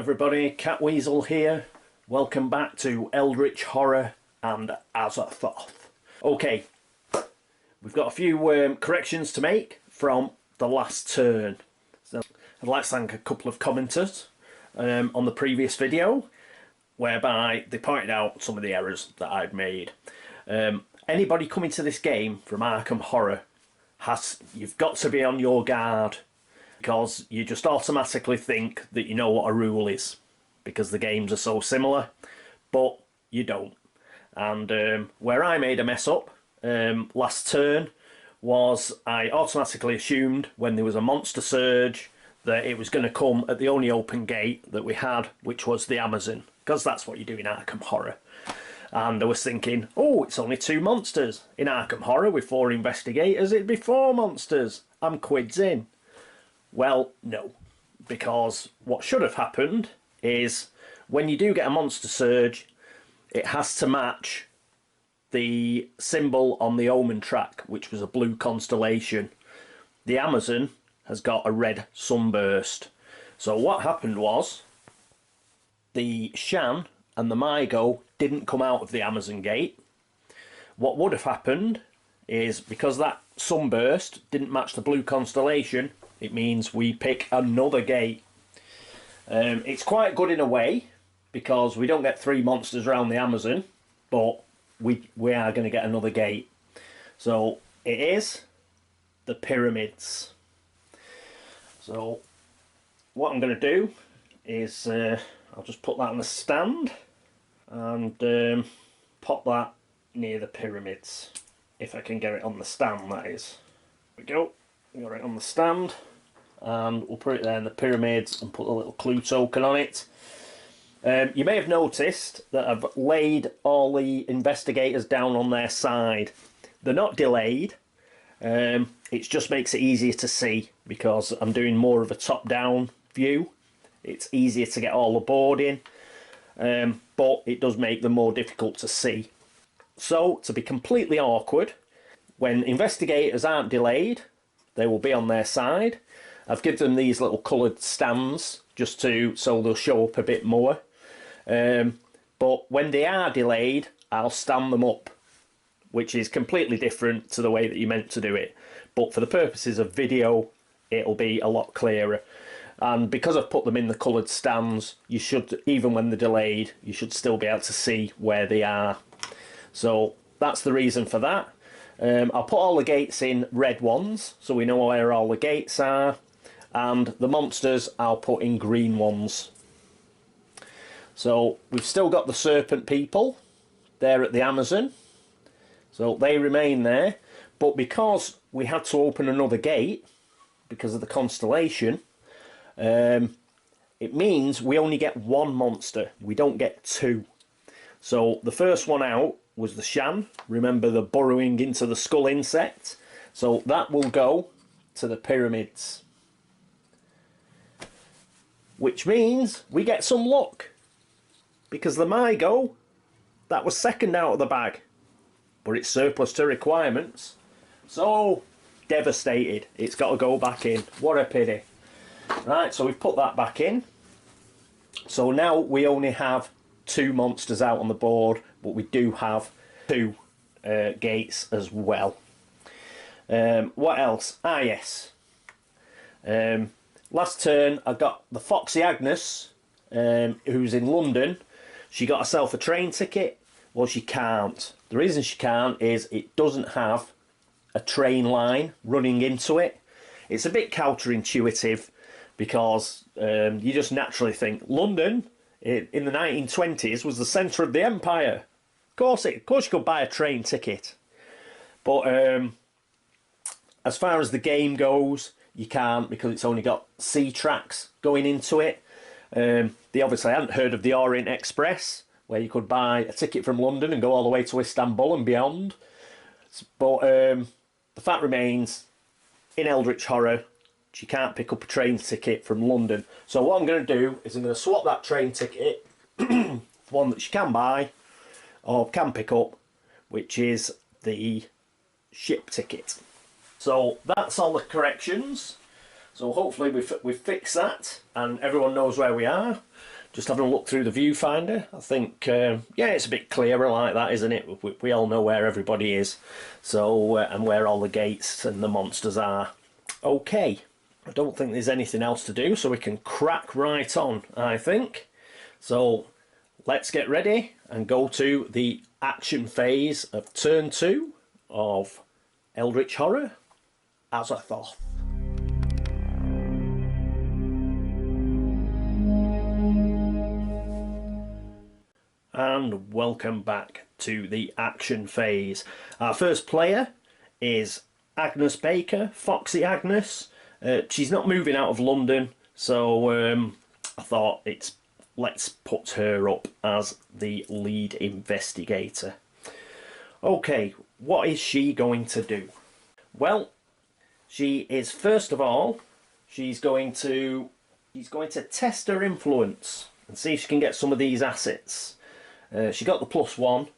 everybody, Catweazle here. Welcome back to Eldritch Horror and Azathoth. Okay, we've got a few corrections to make from the last turn. So I'd like to thank a couple of commenters on the previous video, whereby they pointed out some of the errors that I'd made. Anybody coming to this game from Arkham Horror, you've got to be on your guard, because you just automatically think that you know what a rule is because the games are so similar, but you don't. And where I made a mess up last turn was I automatically assumed when there was a monster surge that it was going to come at the only open gate that we had, which was the Amazon, because that's what you do in Arkham Horror. And I was thinking, oh, it's only 2 monsters. In Arkham Horror with 4 investigators, it'd be 4 monsters. I'm quids in. Well, no, because what should have happened is when you do get a monster surge, it has to match the symbol on the omen track, which was a blue constellation. The Amazon has got a red sunburst. So what happened was the Shan and the Mygo didn't come out of the Amazon gate. What would have happened is, because that sunburst didn't match the blue constellation, it means we pick another gate. It's quite good in a way, because we don't get 3 monsters around the Amazon, but we are going to get another gate. So it is the pyramids. So what I'm going to do is I'll just put that on the stand and pop that near the pyramids, if I can get it on the stand, that is. There we go, got it on the stand, and we'll put it there in the pyramids and put a little clue token on it. You may have noticed that I've laid all the investigators down on their side. They're not delayed, it just makes it easier to see because I'm doing more of a top-down view. It's easier to get all the board in, but it does make them more difficult to see. So, to be completely awkward, when investigators aren't delayed, they will be on their side. I've given them these little coloured stands just so they'll show up a bit more. But when they are delayed, I'll stand them up, which is completely different to the way that you're meant to do it. But for the purposes of video, it'll be a lot clearer. And because I've put them in the coloured stands, you should, even when they're delayed, you should still be able to see where they are. So that's the reason for that. I'll put all the gates in red ones, so we know where all the gates are. And the monsters I'll put in green ones. So we've still got the serpent people there at the Amazon. So they remain there. But because we had to open another gate, because of the constellation, it means we only get 1 monster. We don't get 2. So the first one out was the Shan. Remember the burrowing into the skull insect? So that will go to the pyramids. Which means we get some luck. Because the Mygo, that was second out of the bag. But it's surplus to requirements. So, devastated. It's got to go back in. What a pity. Right, so we've put that back in. So now we only have 2 monsters out on the board, but we do have 2 gates as well. What else? Ah, yes. Last turn I got the Foxy Agnes, who's in London. She got herself a train ticket. Well, she can't. The reason she can't is it doesn't have a train line running into it. It's a bit counterintuitive, because you just naturally think London in the 1920s was the centre of the empire. Of course you could buy a train ticket. But as far as the game goes, you can't, because it's only got C tracks going into it. They obviously hadn't heard of the Orient Express, where you could buy a ticket from London and go all the way to Istanbul and beyond. But the fact remains, in Eldritch Horror, you can't pick up a train ticket from London. So what I'm going to do is I'm going to swap that train ticket for one that you can buy or can pick up, which is the ship ticket. So that's all the corrections. So hopefully we've fixed that and everyone knows where we are. Just having a look through the viewfinder, I think, yeah, it's a bit clearer like that, isn't it? We all know where everybody is, so and where all the gates and the monsters are. Okay, I don't think there's anything else to do, so we can crack right on, I think. So let's get ready and go to the action phase of turn 2 of Eldritch Horror, Azathoth. And welcome back to the action phase. Our first player is Agnes Baker, Foxy Agnes. She's not moving out of London, so I thought let's put her up as the lead investigator. Okay, what is she going to do? Well, she is, first of all, she's going to test her influence and see if she can get some of these assets. She got the +1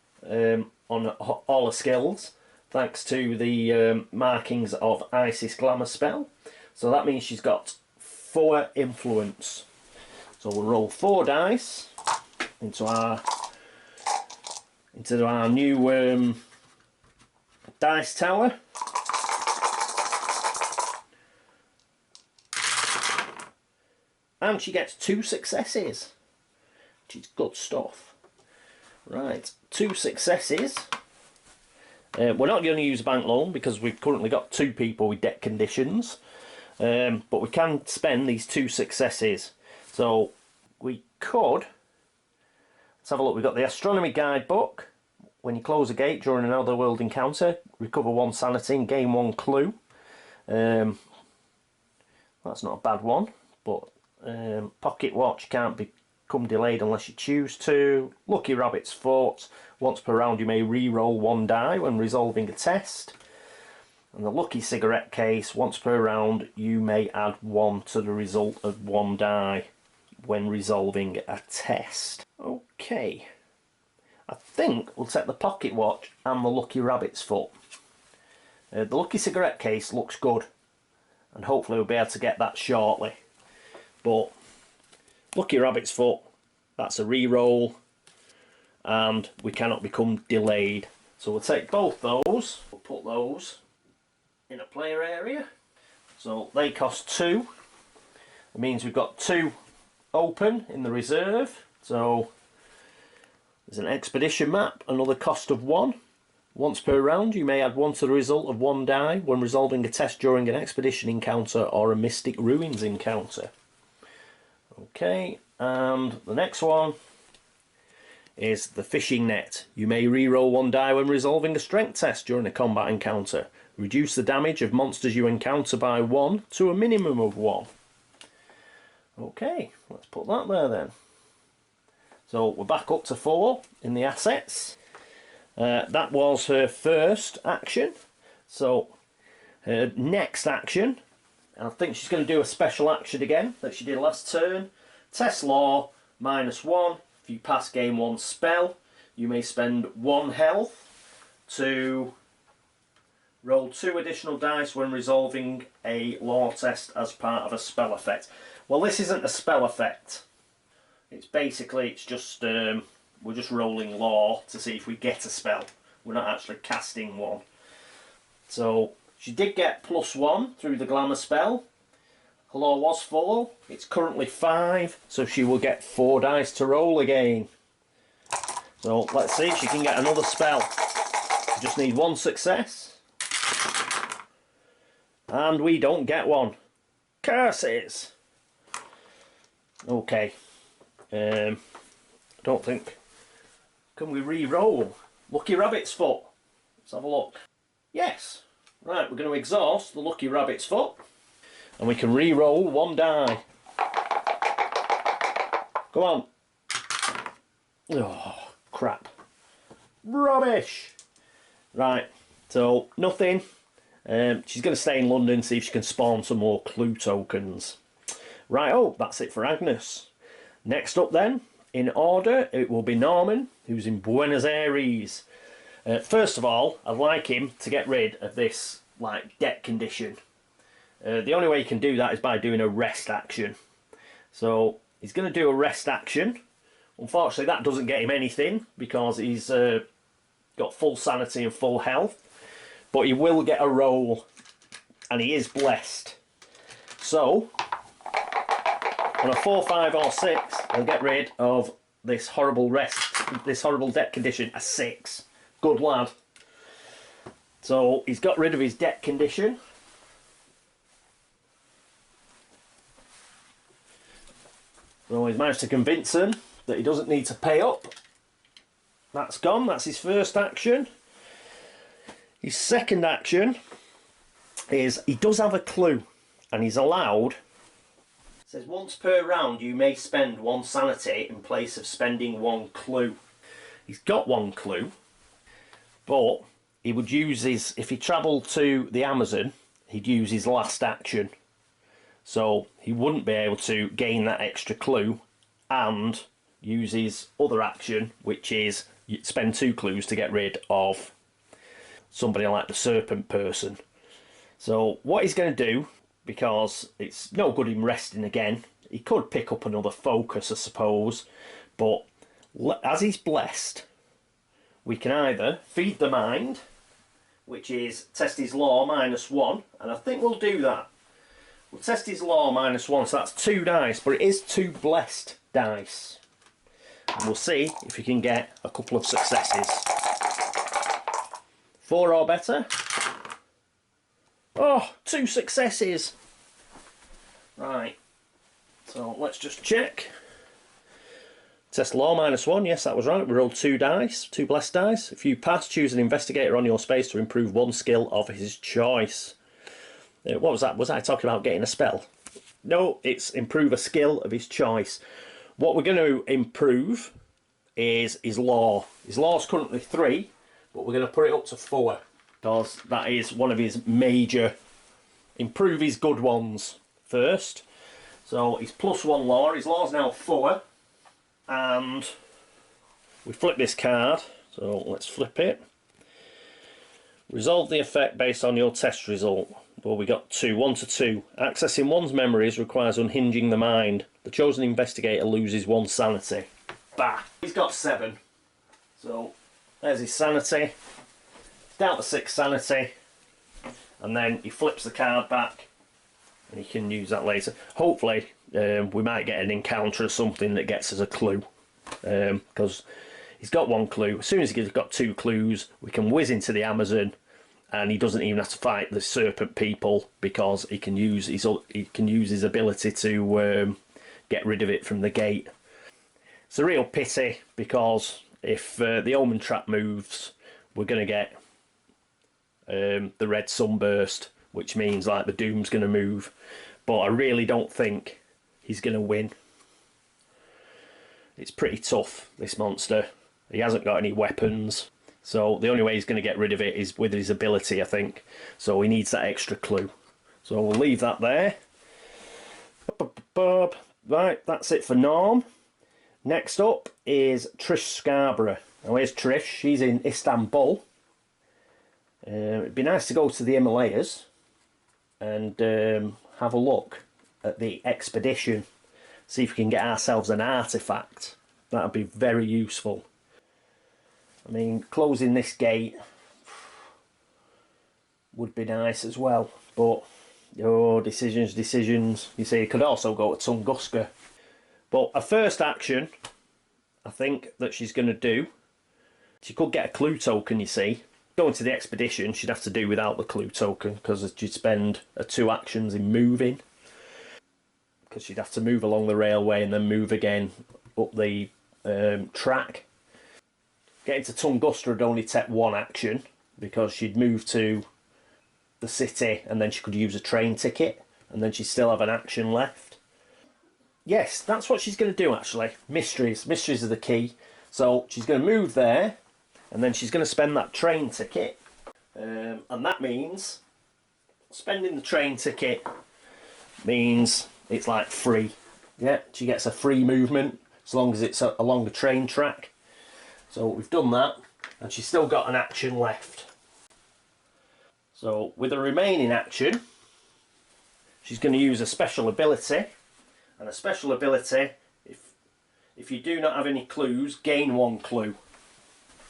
on all her skills, thanks to the markings of Isis Glamour spell. So that means she's got 4 influence. So we'll roll 4 dice into our new dice tower. And she gets 2 successes, which is good stuff. Right, 2 successes. We're not going to use a bank loan because we've currently got 2 people with debt conditions. But we can spend these 2 successes. So we could, let's have a look. We've got the Astronomy Guidebook. When you close a gate during an Otherworld encounter, recover 1 sanity and gain 1 clue. That's not a bad one. But Pocket Watch can't become delayed unless you choose to. Lucky Rabbit's Foot. Once per round you may re-roll 1 die when resolving a test. And the Lucky Cigarette Case. Once per round you may add 1 to the result of 1 die when resolving a test. Okay. I think we'll take the Pocket Watch and the Lucky Rabbit's Foot. The Lucky Cigarette Case looks good, and hopefully we'll be able to get that shortly. But Lucky Rabbit's Foot, that's a re-roll, and we cannot become delayed. So we'll take both those, we'll put those in a player area. So they cost 2. It means we've got 2 open in the reserve. So there's an expedition map, another cost of 1. Once per round you may add 1 to the result of 1 die when resolving a test during an expedition encounter or a Mystic Ruins encounter. Okay, and the next one is the Fishing Net. You may re-roll 1 die when resolving a strength test during a combat encounter. Reduce the damage of monsters you encounter by 1 to a minimum of 1. Okay, let's put that there then. So we're back up to 4 in the assets. That was her first action. So her next action, and I think she's going to do a special action again that she did last turn. Test Law, -1. If you pass game 1 spell, you may spend 1 health to roll 2 additional dice when resolving a law test as part of a spell effect. Well, this isn't a spell effect. It's just we're just rolling law to see if we get a spell. We're not actually casting one. So she did get +1 through the glamour spell. Her law was 4. It's currently 5, so she will get 4 dice to roll again. So let's see if she can get another spell. We just need 1 success. And we don't get one. Curses! Okay. I don't think... Can we re-roll? Lucky Rabbit's Foot. Let's have a look. Yes. Right, we're going to exhaust the Lucky Rabbit's Foot. And we can re-roll 1 die. Come on. Oh, crap. Rubbish! Right, so nothing. She's going to stay in London, see if she can spawn some more clue tokens. Right, oh, that's it for Agnes. Next up then, in order, it will be Norman, who's in Buenos Aires. First of all, I'd like him to get rid of this, debt condition. The only way you can do that is by doing a rest action. So He's going to do a rest action. Unfortunately, that doesn't get him anything because he's got full sanity and full health. But he will get a roll, and he is blessed. So, on a 4, 5 or 6, he'll get rid of this horrible debt condition, a 6. Good lad. So, he's got rid of his debt condition. So he's managed to convince him that he doesn't need to pay up. That's gone, that's his first action. His second action is he does have a clue, and he's allowed. It says once per round you may spend 1 sanity in place of spending 1 clue. He's got 1 clue, but he would use his, if he travelled to the Amazon, he'd use his last action. So he wouldn't be able to gain that extra clue and use his other action, which is spend 2 clues to get rid of somebody like the serpent person. So what he's going to do, because it's no good him resting again, he could pick up another focus, I suppose, but as he's blessed, we can either feed the mind, which is test his law -1, and I think we'll do that. We'll test his law -1, so that's 2 dice, but it is 2 blessed dice. And we'll see if we can get a couple of successes. 4 or better. Oh, 2 successes. Right, so let's just check. Test law -1, yes, that was right. We rolled 2 dice, 2 blessed dice. If you pass, choose an investigator on your space to improve 1 skill of his choice. What was that? Was I talking about getting a spell? No, it's improve a skill of his choice. What we're going to improve is his law. His law is currently 3, but we're going to put it up to 4 because that is one of his major. Improve his good ones first. So he's +1 law. His law's now 4, and we flip this card. So let's flip it. Resolve the effect based on your test result. Well, we got 2, 1 to 2. Accessing one's memories requires unhinging the mind. The chosen investigator loses 1 sanity. Bah! He's got 7. So, there's his sanity. Down to 6 sanity. And then he flips the card back. And he can use that later. Hopefully, we might get an encounter or something that gets us a clue. Because he's got 1 clue. As soon as he's got 2 clues, we can whiz into the Amazon. And he doesn't even have to fight the serpent people because he can use his ability to get rid of it from the gate. It's a real pity because if the Omen Trap moves, we're going to get the red sunburst, which means like the Doom's going to move. But I really don't think he's going to win. It's pretty tough, this monster. He hasn't got any weapons. So the only way he's going to get rid of it is with his ability, I think. So he needs that extra clue. So we'll leave that there. Right, that's it for Norm. Next up is Trish Scarborough. Now here's Trish. She's in Istanbul. It'd be nice to go to the Himalayas and have a look at the expedition. See if we can get ourselves an artefact. That would be very useful. I mean, closing this gate would be nice as well, but decisions. You see, you could also go to Tunguska. But a first action, I think that she's going to do. She could get a clue token. You see, going to the expedition, she'd have to do without the clue token because she'd spend 2 actions in moving. Because she'd have to move along the railway and then move again up the track. Getting to Tunguska would only take 1 action because she'd move to the city and then she could use a train ticket and then she'd still have an action left. Yes, that's what she's going to do actually. Mysteries. Mysteries are the key. So she's going to move there and then she's going to spend that train ticket. And that means spending the train ticket means it's like free. Yeah, she gets a free movement as long as it's along the train track. So we've done that, and she's still got an action left. So with the remaining action, she's going to use a special ability, and a special ability if you do not have any clues, gain 1 clue.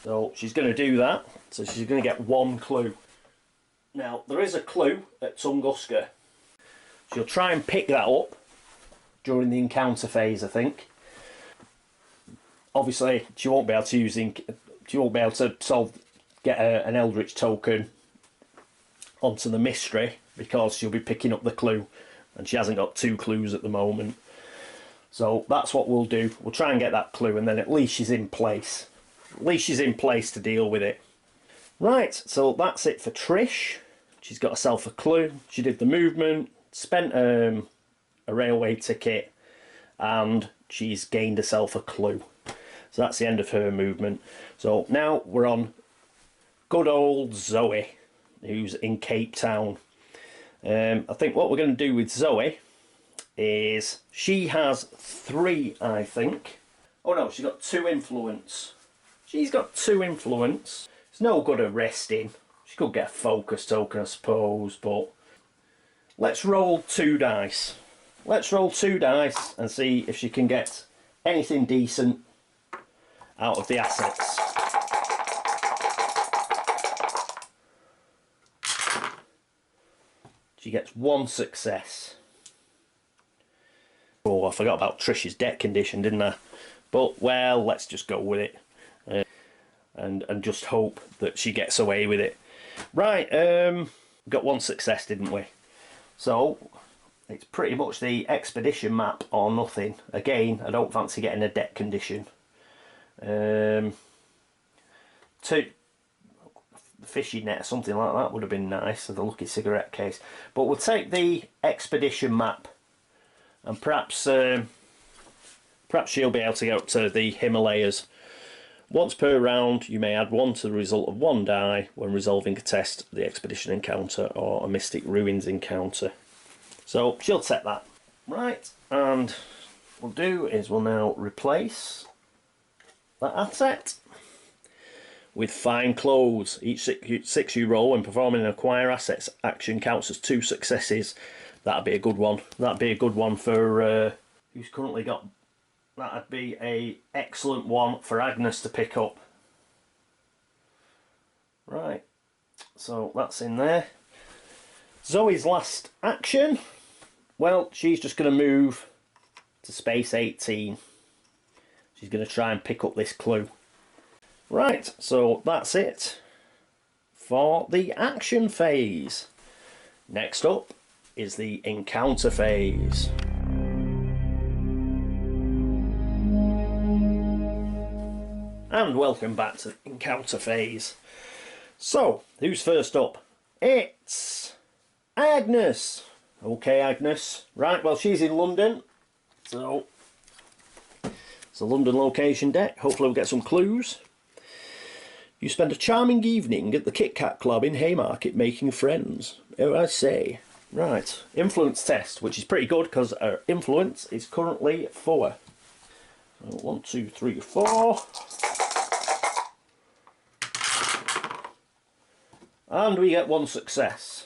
So she's going to do that, so she's going to get 1 clue. Now, there is a clue at Tunguska. She'll try and pick that up during the encounter phase, I think. Obviously, she won't be able to get an Eldritch token onto the mystery because she'll be picking up the clue, and she hasn't got 2 clues at the moment. So that's what we'll do. We'll try and get that clue, and then at least she's in place. At least she's in place to deal with it. Right, so that's it for Trish. She's got herself a clue. She did the movement, spent a railway ticket, and she's gained herself a clue. So that's the end of her movement. So now we're on good old Zoey, who's in Cape Town. I think what we're going to do with Zoey is she has 3, I think. Oh no, she's got 2 influence. She's got 2 influence. It's no good at resting. She could get a focus token, I suppose, but let's roll 2 dice. Let's roll 2 dice and see if she can get anything decent out of the assets. She gets 1 success. Oh, I forgot about Trish's debt condition, didn't I? But, well, let's just go with it. And just hope that she gets away with it. Right, got 1 success, didn't we? So, it's pretty much the expedition map or nothing. Again, I don't fancy getting a debt condition. 2 fishing net or something like that would have been nice, or the lucky cigarette case. But we'll take the expedition map, and perhaps she'll be able to go up to the Himalayas. Once per round, you may add 1 to the result of 1 die when resolving a test, the expedition encounter, or a Mystic Ruins encounter. So she'll set that. Right, and what we'll do is we'll now replace that asset with Fine Clothes. Each 6 you roll when performing an acquire assets action counts as 2 successes. That'd be a good one. That'd be a good one for who's currently got. That'd be a excellent one for Agnes to pick up. Right, so that's in there. Zoey's last action. Well, she's just going to move to space 18. She's going to try and pick up this clue. Right, so that's it for the action phase. Next up is the encounter phase. And welcome back to the encounter phase. So, who's first up? It's Agnes. Okay, Agnes. Right, well, she's in London. So, it's a London location deck. Hopefully we'll get some clues. You spend a charming evening at the Kit Kat Club in Haymarket making friends. Oh, I say. Right, influence test, which is pretty good because our influence is currently 4. So 1, 2, 3, 4. And we get 1 success.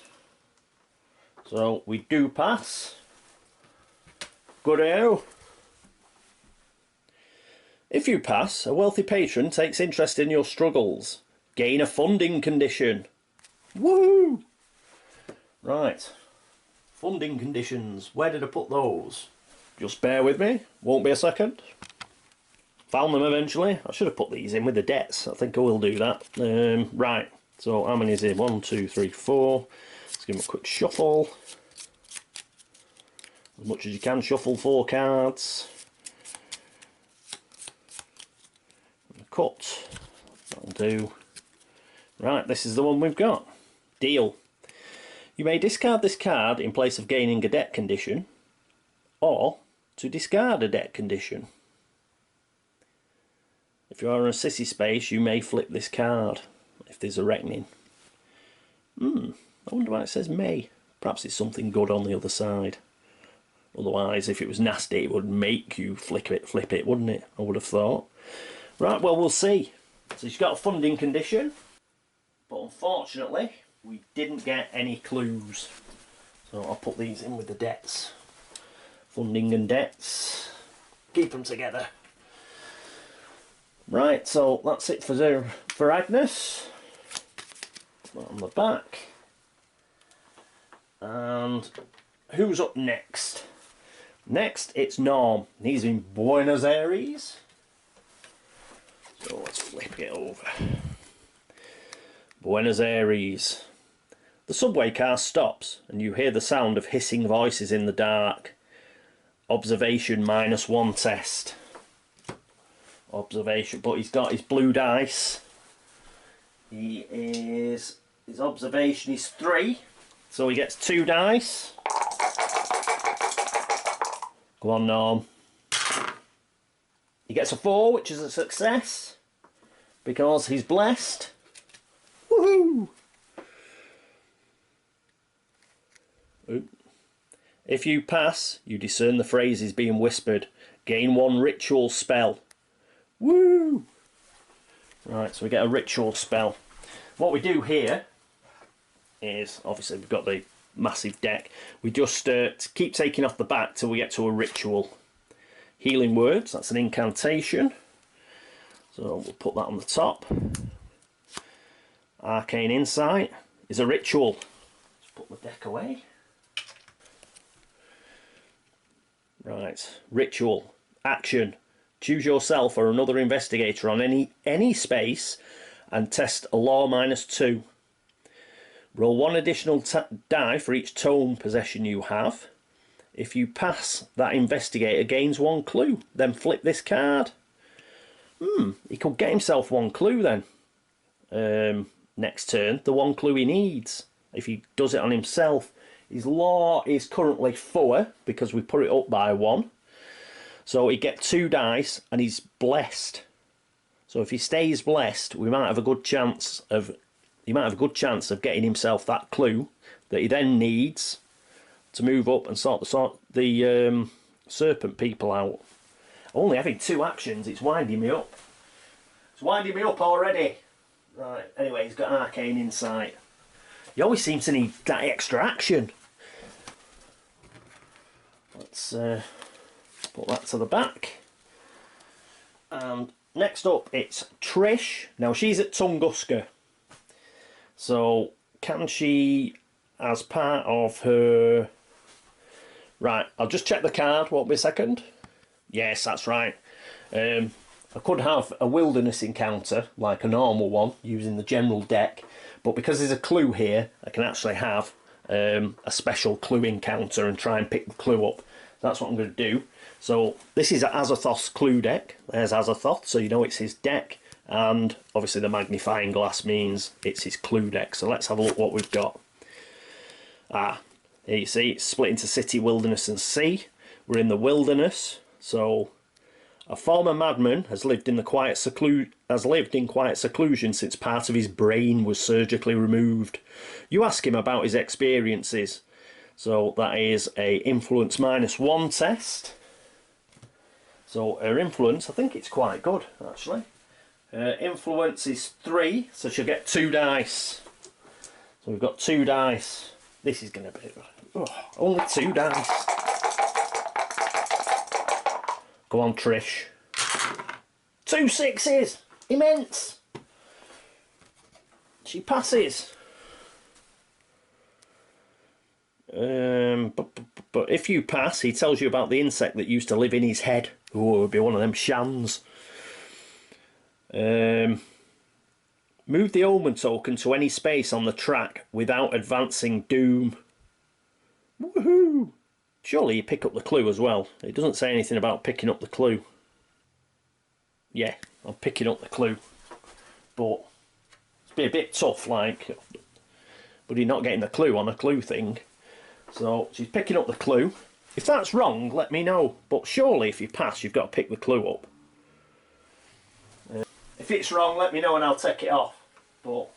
So we do pass. Good-o. If you pass, a wealthy patron takes interest in your struggles. Gain a funding condition. Woo! Right. Funding conditions. Where did I put those? Just bear with me. Won't be a second. Found them eventually. I should have put these in with the debts. I think I will do that. Right. So how many is here? 1, 2, 3, 4. Let's give them a quick shuffle. As much as you can, shuffle 4 cards. Cut. That'll do. Right, this is the one we've got. Deal. You may discard this card in place of gaining a debt condition, or to discard a debt condition. If you are in a sissy space, you may flip this card if there's a reckoning. I wonder why it says may. Perhaps it's something good on the other side. Otherwise, if it was nasty, it would make you flip it, wouldn't it? I would have thought. Right, well, we'll see. So she's got a funding condition, but unfortunately, we didn't get any clues. So I'll put these in with the debts. Funding and debts. Keep them together. Right, so that's it for Agnes. That on the back. And who's up next? Next, it's Norm. He's in Buenos Aires. So let's flip it over. Buenos Aires. The subway car stops and you hear the sound of hissing voices in the dark. Observation -1 test. Observation, but he's got his blue dice. His observation is 3, so he gets 2 dice. Go on, Norm. He gets a 4, which is a success, because he's blessed. Woohoo! Oop. If you pass, you discern the phrases being whispered. Gain 1 ritual spell. Woo! Right, so we get a ritual spell. What we do here is, obviously we've got the massive deck, we just keep taking off the back till we get to a ritual. Healing words, that's an incantation. So we'll put that on the top. Arcane insight is a ritual. Let's put the deck away. Right, ritual, action. Choose yourself or another investigator on any space and test a law -2. Roll 1 additional die for each tome possession you have. If you pass, that investigator gains 1 clue. Then flip this card. He could get himself 1 clue then. Next turn, the 1 clue he needs. If he does it on himself. His law is currently 4 because we put it up by 1. So he gets 2 dice and he's blessed. So if he stays blessed, we might have a good chance of getting himself that clue that he then needs to move up and sort the serpent people out. Only having 2 actions, it's winding me up. It's winding me up already. Right, anyway, he's got arcane insight. He always seems to need that extra action. Let's put that to the back. And next up it's Trish. Now she's at Tunguska. So can she, as part of her... Right, I'll just check the card, won't be a second. Yes, that's right. I could have a wilderness encounter, like a normal one, using the general deck. But because there's a clue here, I can actually have a special clue encounter and try and pick the clue up. That's what I'm going to do. So this is Azathoth's clue deck. There's Azathoth, so you know it's his deck. And obviously the magnifying glass means it's his clue deck. So let's have a look what we've got. Here you see it's split into city, wilderness and sea. We're in the wilderness. So a former madman has lived in quiet seclusion since part of his brain was surgically removed. You ask him about his experiences. So that is a influence -1 test. So her influence, I think it's quite good actually. Her influence is 3, so she'll get 2 dice. So we've got 2 dice. This is going to be only 2 dice. Go on, Trish. 2 6s! Immense! She passes. But if you pass, he tells you about the insect that used to live in his head. Oh, it would be one of them shans. Move the omen token to any space on the track without advancing doom. Woohoo! Surely you pick up the clue as well. It doesn't say anything about picking up the clue. Yeah, I'm picking up the clue. But it's been a bit tough, like, but you're not getting the clue on a clue thing. So she's picking up the clue. If that's wrong, let me know. But surely if you pass, you've got to pick the clue up. If it's wrong, let me know and I'll take it off. But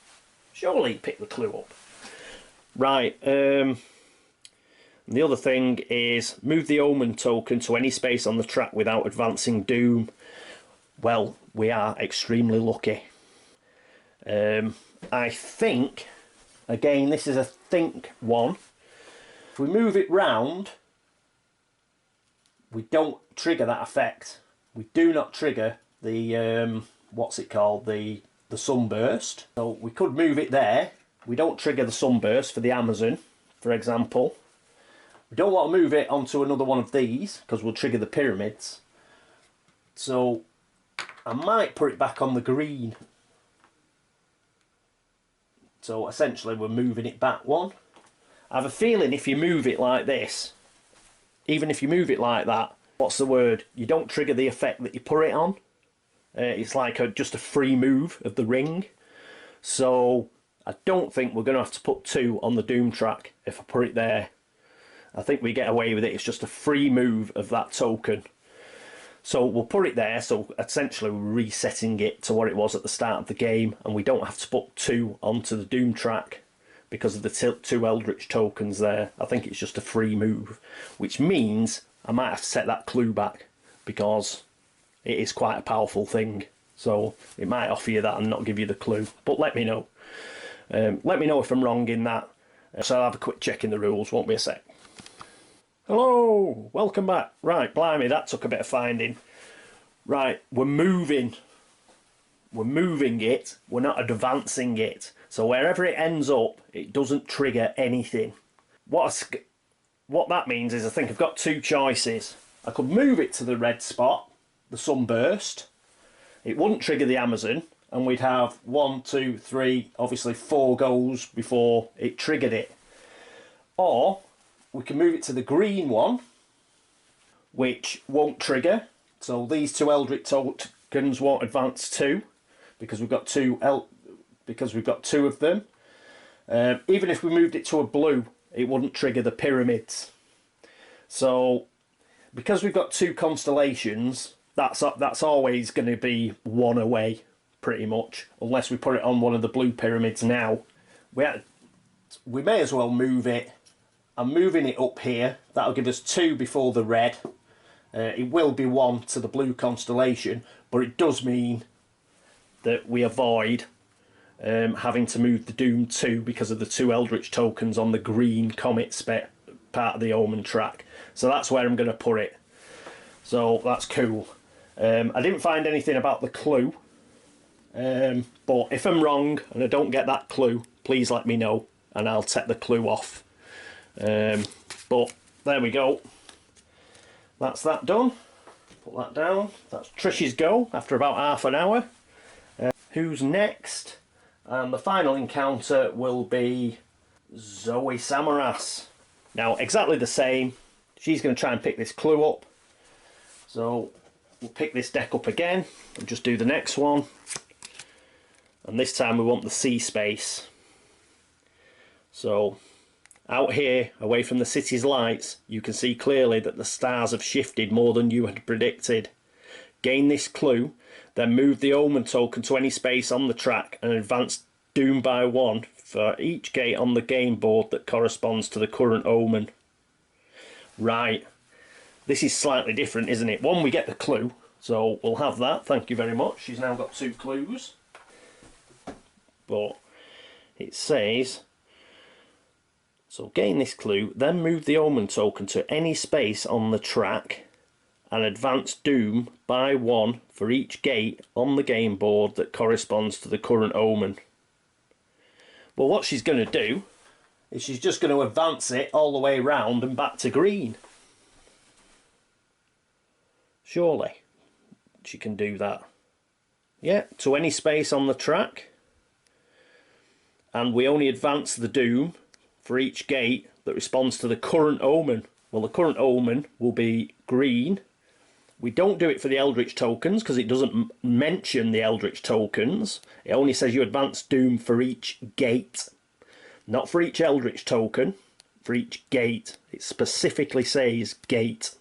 surely pick the clue up. Right. And the other thing is move the omen token to any space on the track without advancing doom. Well, we are extremely lucky. I think, again, this is a think one. If we move it round, we don't trigger that effect. We do not trigger the what's it called, the sunburst. So we could move it there. We don't trigger the sunburst for the Amazon, for example. We don't want to move it onto another one of these because we'll trigger the pyramids. So I might put it back on the green. So essentially we're moving it back one. I have a feeling if you move it like this, even if you move it like that, what's the word? You don't trigger the effect that you put it on. It's like just a free move of the ring. So I don't think we're going to have to put 2 on the Doom track if I put it there. I think we get away with it. It's just a free move of that token. So we'll put it there. So essentially we're resetting it to what it was at the start of the game. And we don't have to put 2 onto the Doom track because of the 2 Eldritch tokens there. I think it's just a free move. Which means I might have to set that clue back because it is quite a powerful thing. So it might offer you that and not give you the clue. But let me know. Let me know if I'm wrong in that. So I'll have a quick check in the rules. Won't be a sec. Hello, welcome back. Right, blimey, that took a bit of finding. Right, we're moving. We're moving it. We're not advancing it. So wherever it ends up, it doesn't trigger anything. What that means is I think I've got 2 choices. I could move it to the red spot, the sunburst. It wouldn't trigger the Amazon. And we'd have 1, 2, 3, obviously 4 goes before it triggered it. Or we can move it to the green one, which won't trigger. So these 2 Eldritch tokens won't advance 2 because we've got 2 of them. Even if we moved it to a blue, it wouldn't trigger the pyramids. So because we've got 2 constellations, that's always going to be 1 away, pretty much, unless we put it on one of the blue pyramids now. We may as well move it. I'm moving it up here. That'll give us 2 before the red. It will be 1 to the blue constellation, but it does mean that we avoid having to move the Doom 2 because of the 2 Eldritch tokens on the green comet part of the Omen track. So that's where I'm going to put it. So that's cool. I didn't find anything about the clue. But if I'm wrong and I don't get that clue, please let me know and I'll take the clue off. But there we go. That's that done. Put that down. That's Trish's go after about half an hour. Who's next? And the final encounter will be Zoey Samaras. Now, exactly the same. She's going to try and pick this clue up. So we'll pick this deck up again and just do the next one. And this time we want the sea space. So out here, away from the city's lights, you can see clearly that the stars have shifted more than you had predicted. Gain this clue, then move the Omen token to any space on the track and advance Doom by 1 for each gate on the game board that corresponds to the current Omen. Right, this is slightly different, isn't it? One, we get the clue, so we'll have that. Thank you very much. She's now got 2 clues. But it says, so gain this clue, then move the Omen token to any space on the track and advance Doom by 1 for each gate on the game board that corresponds to the current Omen. Well, what she's going to do is she's just going to advance it all the way round and back to green. Surely she can do that. Yeah, to any space on the track. And we only advance the Doom for each gate that responds to the current Omen. Well, the current Omen will be green. We don't do it for the Eldritch tokens because it doesn't mention the Eldritch tokens. It only says you advance Doom for each gate. Not for each Eldritch token, for each gate. It specifically says gate.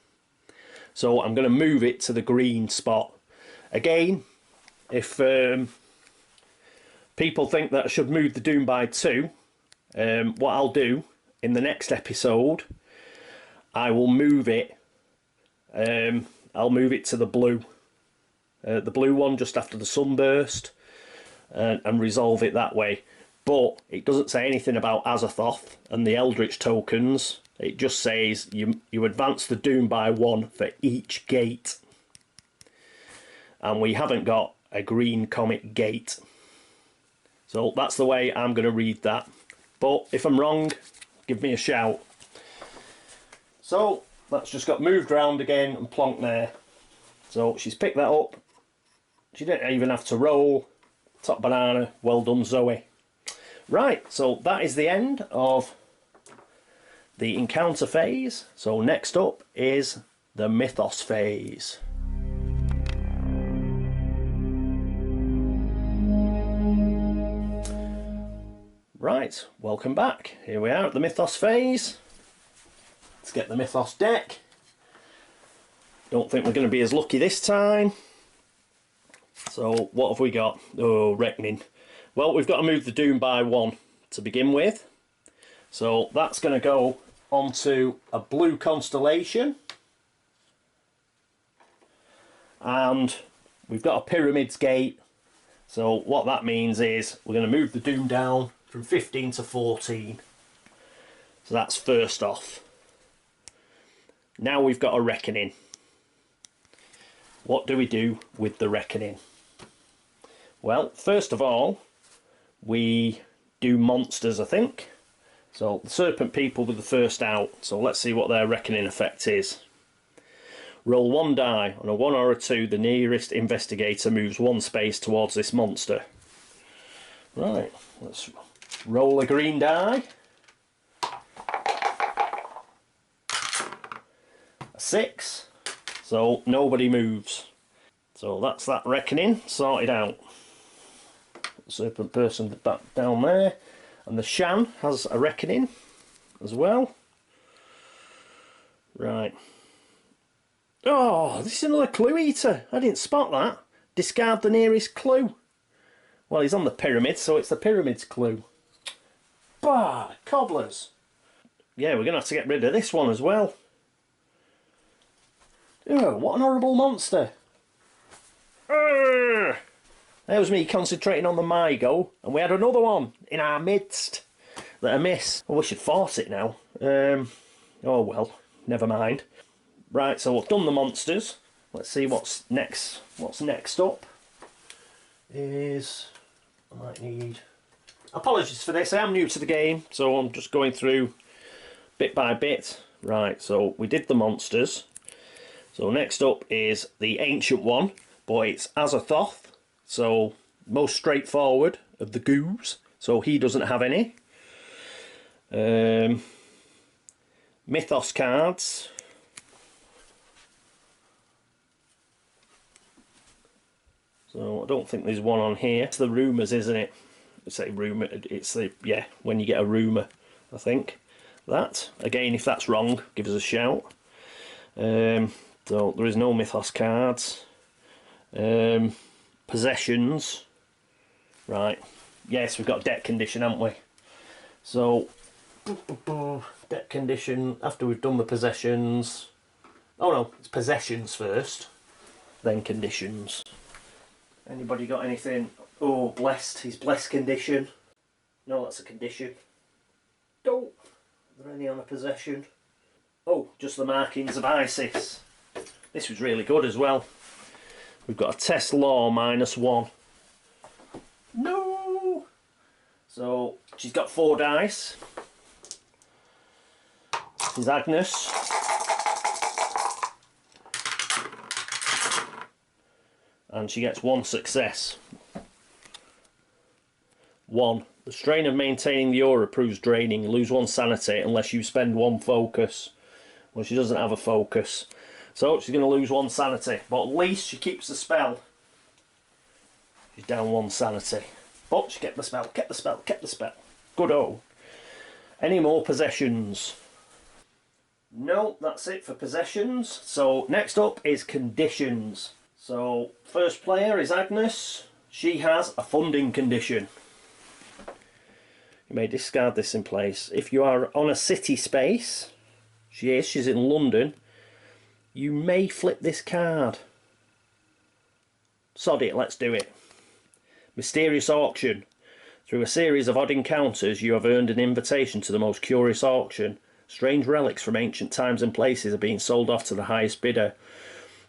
So I'm going to move it to the green spot. Again, if people think that I should move the Doom by 2, what I'll do in the next episode, I will move it. I'll move it to the blue one just after the sunburst, and resolve it that way. But it doesn't say anything about Azathoth and the Eldritch tokens. It just says you advance the Doom by 1 for each gate. And we haven't got a green comet gate. So that's the way I'm going to read that. But if I'm wrong, give me a shout. So that's just got moved around again and plonked there. So she's picked that up. She didn't even have to roll. Top banana. Well done, Zoe. Right, so that is the end of the encounter phase. So next up is the mythos phase. Right, welcome back. Here we are at the mythos phase. Let's get the mythos deck. Don't think we're going to be as lucky this time. So what have we got? Oh, reckoning. Well, we've got to move the doom by 1 to begin with. So that's going to go onto a blue constellation. And we've got a pyramids gate. So what that means is we're going to move the doom down from 15 to 14. So that's first off. Now we've got a reckoning. What do we do with the reckoning? Well, first of all, we do monsters, I think. So the serpent people with the first out. So let's see what their reckoning effect is. Roll 1 die. On a 1 or a 2, the nearest investigator moves 1 space towards this monster. Right, let's roll a green die. A 6. So nobody moves. So that's that reckoning sorted out. Serpent person back down there. And the Shan has a reckoning as well. Right. Oh, this is another clue eater. I didn't spot that. Discard the nearest clue. Well, he's on the pyramid, so it's the pyramid's clue. Bah, cobblers. Yeah, we're going to have to get rid of this one as well. Oh, what an horrible monster. Urgh. There was me concentrating on the Mygo, and we had another one in our midst that I miss. I wish I'd fought it now. Oh well, never mind. Right, so we've done the monsters. Let's see what's next. What's next up is... I might need... Apologies for this, I am new to the game, so I'm just going through bit by bit. Right, so we did the monsters. So next up is the ancient one, but it's Azathoth. So most straightforward of the goos. So he doesn't have any. Mythos cards. So I don't think there's one on here. It's the rumours, isn't it? It's a rumour. It's the, yeah, when you get a rumour, I think. That again, if that's wrong, give us a shout. So there is no mythos cards. Possessions. Right. Yes, we've got debt condition, haven't we? So debt condition after we've done the possessions. Oh no, it's possessions first, then conditions. Anybody got anything? Oh, blessed. He's blessed condition. No, that's a condition. Oh, are there any on a possession? Oh, just the markings of Isis. This was really good as well. We've got a test law -1. No! So, she's got 4 dice. This is Agnes. And she gets 1 success. 1. The strain of maintaining the aura proves draining. Lose 1 sanity unless you spend 1 focus. Well, she doesn't have a focus. So she's going to lose 1 sanity. But at least she keeps the spell. She's down 1 sanity. But she kept the spell, kept the spell, kept the spell. Good-o. Any more possessions? No, that's it for possessions. So next up is conditions. So first player is Agnes. She has a funding condition. You may discard this in place. If you are on a city space, she's in London, you may flip this card. Sod it, let's do it. Mysterious auction. Through a series of odd encounters, you have earned an invitation to the most curious auction. Strange relics from ancient times and places are being sold off to the highest bidder.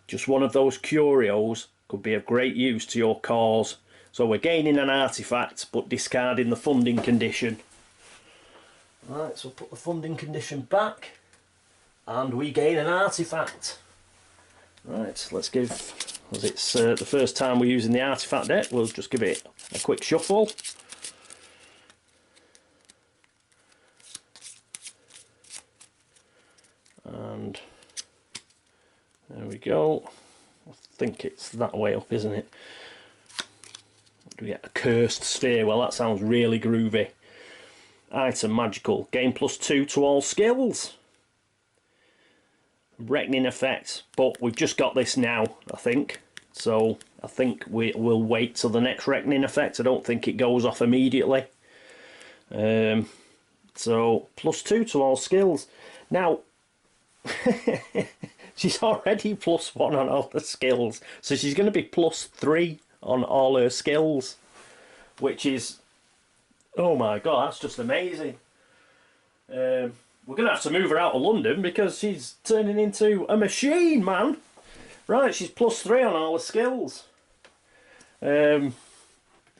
Just one of those curios could be of great use to your cause. So we're gaining an artefact but discarding the funding condition. Right, so put the funding condition back and we gain an artefact. Right, let's give, as it's the first time we're using the artefact deck, we'll just give it a quick shuffle. And there we go. I think it's that way up, isn't it? Do we get a cursed sphere? Well, that sounds really groovy. Item magical. Gain +2 to all skills. Reckoning effect. But we've just got this now, I think. So I think we'll wait till the next reckoning effect. I don't think it goes off immediately. So +2 to all skills. Now, she's already +1 on all the skills, so she's going to be +3 on all her skills, which is, oh my god, that's just amazing. We're going to have to move her out of London because she's turning into a machine, man. Right, she's +3 on all the skills. God,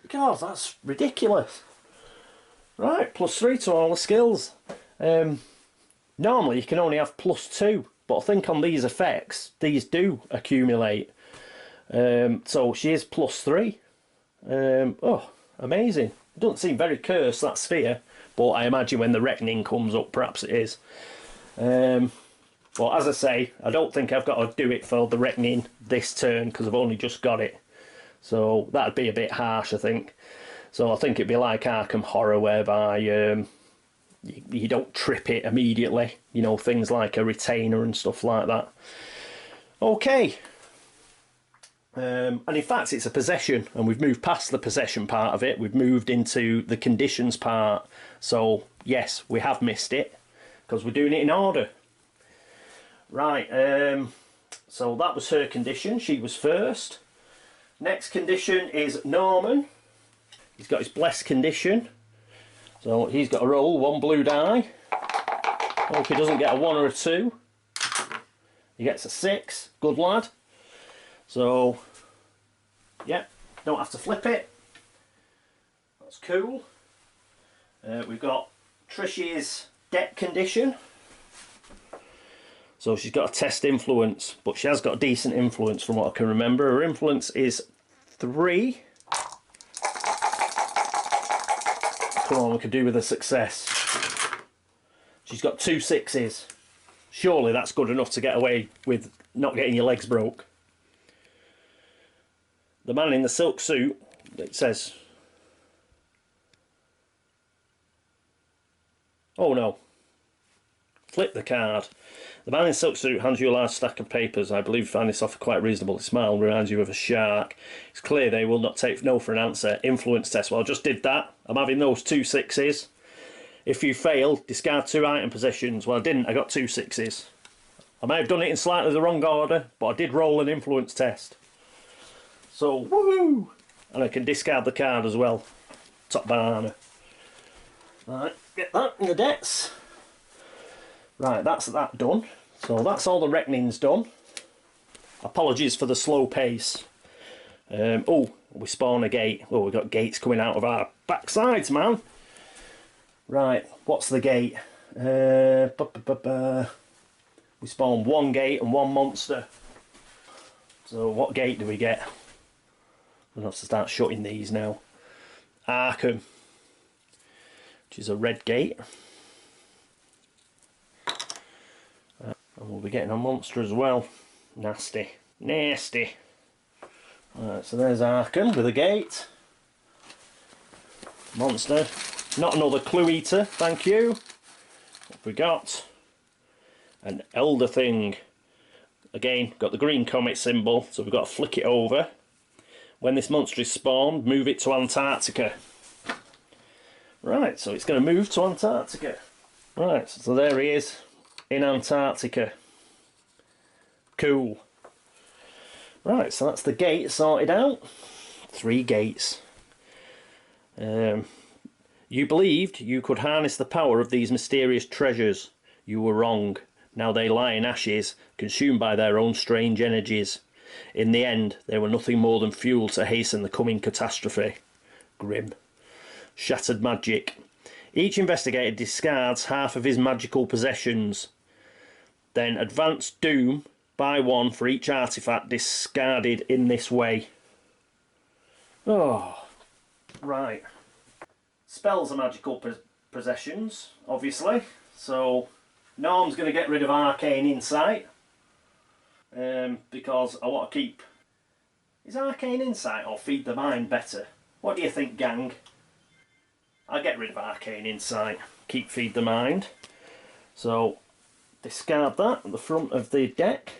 that's ridiculous. Right, +3 to all the skills. Normally you can only have +2, but I think on these effects these do accumulate. So she is +3. Oh, amazing. It doesn't seem very cursed, that sphere, but I imagine when the reckoning comes up perhaps it is. But as I say, I don't think I've got to do it for the reckoning this turn because I've only just got it. So that'd be a bit harsh, I think. So I think it'd be like Arkham Horror, whereby you don't trip it immediately, you know, things like a retainer and stuff like that. Okay, and in fact it's a possession, and we've moved past the possession part of it, we've moved into the conditions part. So yes, we have missed it because we're doing it in order. Right, so that was her condition, she was first. Next condition is Norman. He's got his blessed condition. So he's got to roll 1 blue die. Hope he doesn't get a 1 or a 2. He gets a 6. Good lad. So, yeah, don't have to flip it. That's cool. We've got Trish's deck condition. So she's got a test influence, but she has got a decent influence from what I can remember. Her influence is 3. Come on, we could do with a success. She's got 2 6s. Surely that's good enough to get away with not getting your legs broke. The man in the silk suit, it says... Oh no. Flip the card. The man in silk suit hands you a large stack of papers. I believe you find this offer quite reasonable. The smile reminds you of a shark. It's clear they will not take no for an answer. Influence test. Well, I just did that. I'm having those 2 6s. If you fail, discard 2 item possessions. Well, I didn't. I got 2 6s. I may have done it in slightly the wrong order, but I did roll an influence test. So, woohoo! And I can discard the card as well. Top banana. Right, get that in the decks. Right, that's that done. So that's all the reckoning's done. Apologies for the slow pace. Oh, we spawn a gate. Oh, we've got gates coming out of our backsides, man. Right, what's the gate? We spawn 1 gate and 1 monster. So what gate do we get? We'll have to start shutting these now. Arkham, which is a red gate. And we'll be getting a monster as well. Nasty. Nasty. Alright, so there's Arkham with a gate. Monster. Not another clue eater, thank you. What have we got? An elder thing. Again, got the green comet symbol, so we've got to flick it over. When this monster is spawned, move it to Antarctica. Right, so it's going to move to Antarctica. Right, so there he is. In Antarctica. Cool. Right, so that's the gate sorted out. 3 gates. You believed you could harness the power of these mysterious treasures. You were wrong. Now they lie in ashes, consumed by their own strange energies. In the end, they were nothing more than fuel to hasten the coming catastrophe. Grim. Shattered magic. Each investigator discards half of his magical possessions. Then advance doom by 1 for each artifact discarded in this way. Oh, right. Spells are magical possessions, obviously. So Norm's going to get rid of Arcane Insight. Because I want to keep... Is Arcane Insight or Feed the Mind better? What do you think, gang? I'll get rid of Arcane Insight. Keep Feed the Mind. So discard that at the front of the deck.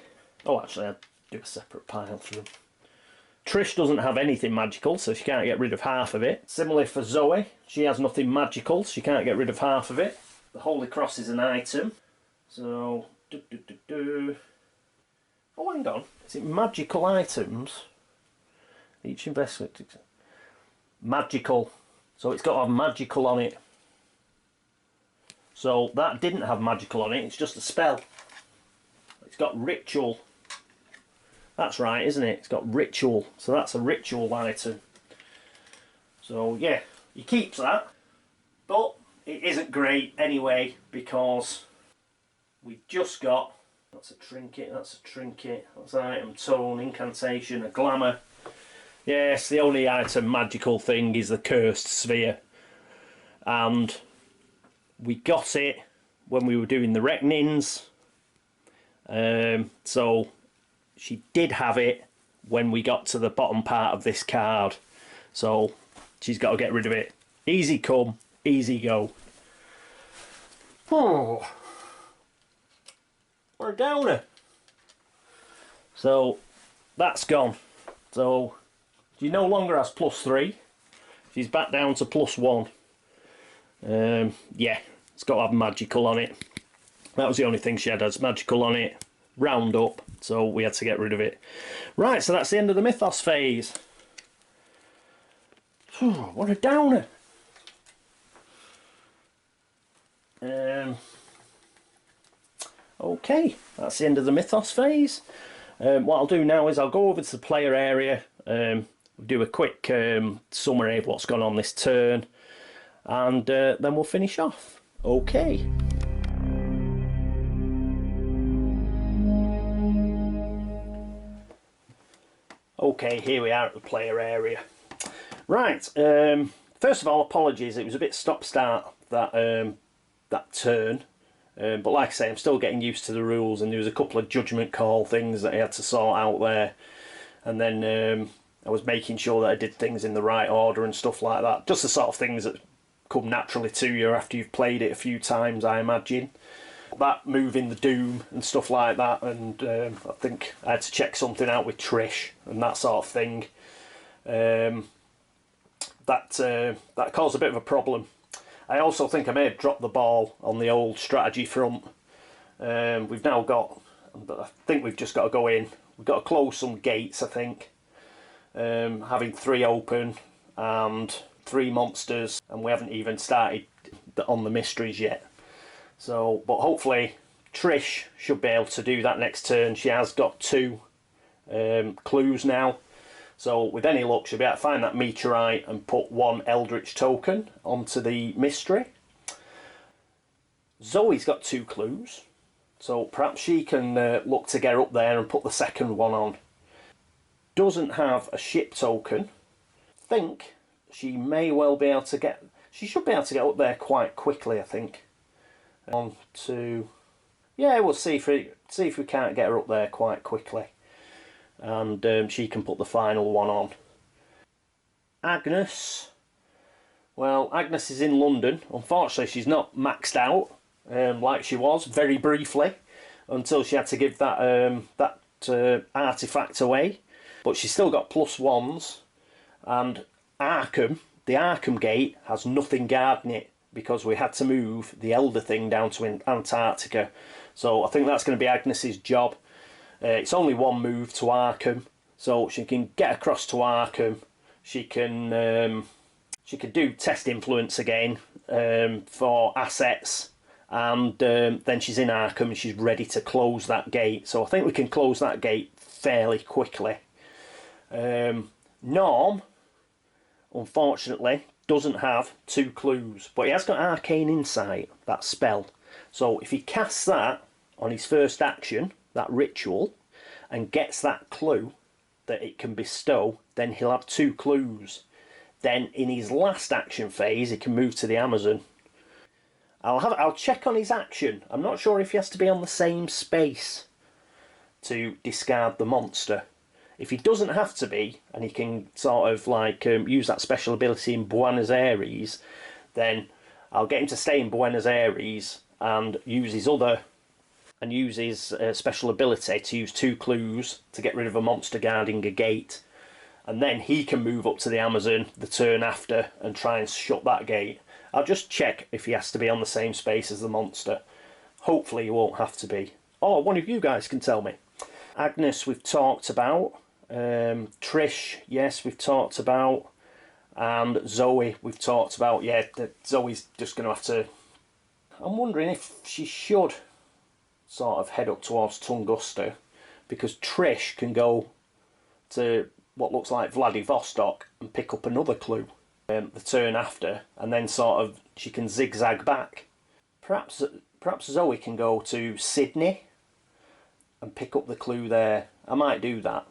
Oh, actually, I'll do a separate pile for them. Trish doesn't have anything magical, so she can't get rid of half of it. Similarly for Zoey, she has nothing magical, so she can't get rid of half of it. The Holy Cross is an item. So, oh, hang on. Is it magical items? Each investigator. Magical. So it's got to have magical on it. So that didn't have magical on it, it's just a spell. It's got ritual. That's right, isn't it? It's got ritual. So that's a ritual item. So yeah, he keeps that. But it isn't great anyway, because we just got... That's a trinket, that's a trinket, that's an item, tone, incantation, a glamour. Yes, the only item magical thing is the cursed sphere. And we got it when we were doing the reckonings. So she did have it when we got to the bottom part of this card. So she's got to get rid of it. Easy come, easy go. Oh, what a downer. So that's gone. So she no longer has +3. She's back down to +1. Yeah, it's got to have magical on it. That was the only thing she had as magical on it. Round up, so we had to get rid of it. Right, so that's the end of the Mythos phase. What a downer. Okay, that's the end of the Mythos phase. What I'll do now is I'll go over to the player area, do a quick summary of what's gone on this turn, and then we'll finish off. Okay. Okay, here we are at the player area. Right, first of all, apologies, it was a bit stop-start that turn. But like I say, I'm still getting used to the rules, and there was a couple of judgment call things that I had to sort out there. And then I was making sure that I did things in the right order and stuff like that. Just the sort of things that come naturally to you after you've played it a few times, I imagine. That moving the doom and stuff like that, and I think I had to check something out with Trish and that sort of thing. That caused a bit of a problem. I also think I may have dropped the ball on the old strategy front. We've now got, but I think we've just got to go in. We've got to close some gates, I think. Having 3 open and 3 monsters, and we haven't even started on the mysteries yet. So, but hopefully Trish should be able to do that next turn. She has got 2 clues now. So with any luck, she'll be able to find that meteorite and put 1 Eldritch token onto the mystery. Zoe's got 2 clues. So perhaps she can look to get up there and put the second one on. Doesn't have a ship token. Think she may well be able to get... She should be able to get up there quite quickly, I think. On to... Yeah, we'll see if we can't get her up there quite quickly. And she can put the final one on. Agnes. Well, Agnes is in London. Unfortunately, she's not maxed out like she was very briefly until she had to give that artefact away. But she's still got +1s. And Arkham, the Arkham gate, has nothing guarding it because we had to move the Elder thing down to Antarctica. So I think that's going to be Agnes's job. It's only 1 move to Arkham, so she can get across to Arkham. She can do test influence again for assets, and then she's in Arkham and she's ready to close that gate. So I think we can close that gate fairly quickly. Norm, unfortunately, doesn't have 2 clues, but he has got Arcane Insight, that spell. So if he casts that on his first action, that ritual, and gets that clue that it can bestow, then he'll have 2 clues. Then in his last action phase, he can move to the Amazon. I'll check on his action. I'm not sure if he has to be on the same space to discard the monster. If he doesn't have to be, and he can sort of like use that special ability in Buenos Aires, then I'll get him to stay in Buenos Aires and use his special ability to use 2 clues to get rid of a monster guarding a gate. And then he can move up to the Amazon the turn after and try and shut that gate. I'll just check if he has to be on the same space as the monster. Hopefully he won't have to be. Or one of you guys can tell me. Agnes we've talked about. Trish, yes, we've talked about. And Zoey we've talked about. Yeah, Zoey's just going to have to... I'm wondering if she should sort of head up towards Tunguska, because Trish can go to what looks like Vladivostok and pick up another clue the turn after, and then sort of she can zigzag back. Perhaps Zoey can go to Sydney and pick up the clue there. I might do that.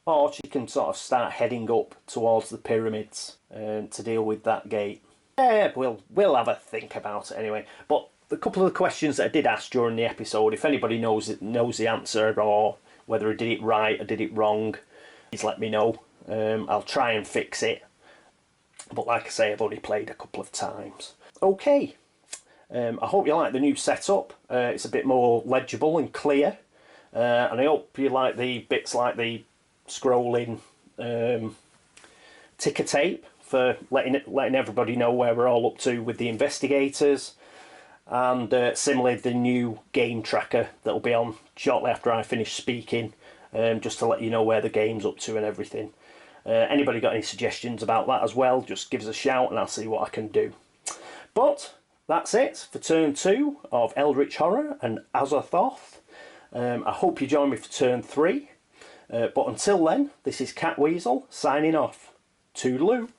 Or she can sort of start heading up towards the pyramids to deal with that gate. Yeah, we'll have a think about it anyway. But a couple of the questions that I did ask during the episode, if anybody knows the answer, or whether I did it right or did it wrong, please let me know. I'll try and fix it. But like I say, I've only played a couple of times. Okay. I hope you like the new setup. It's a bit more legible and clear. And I hope you like the bits like the scrolling ticker tape for letting everybody know where we're all up to with the investigators. And similarly, the new game tracker that'll be on shortly after I finish speaking, just to let you know where the game's up to and everything. Anybody got any suggestions about that as well, just give us a shout and I'll see what I can do. But that's it for turn 2 of Eldritch Horror and Azathoth. I hope you join me for turn 3. But until then, this is Catweazle signing off. Toodaloo.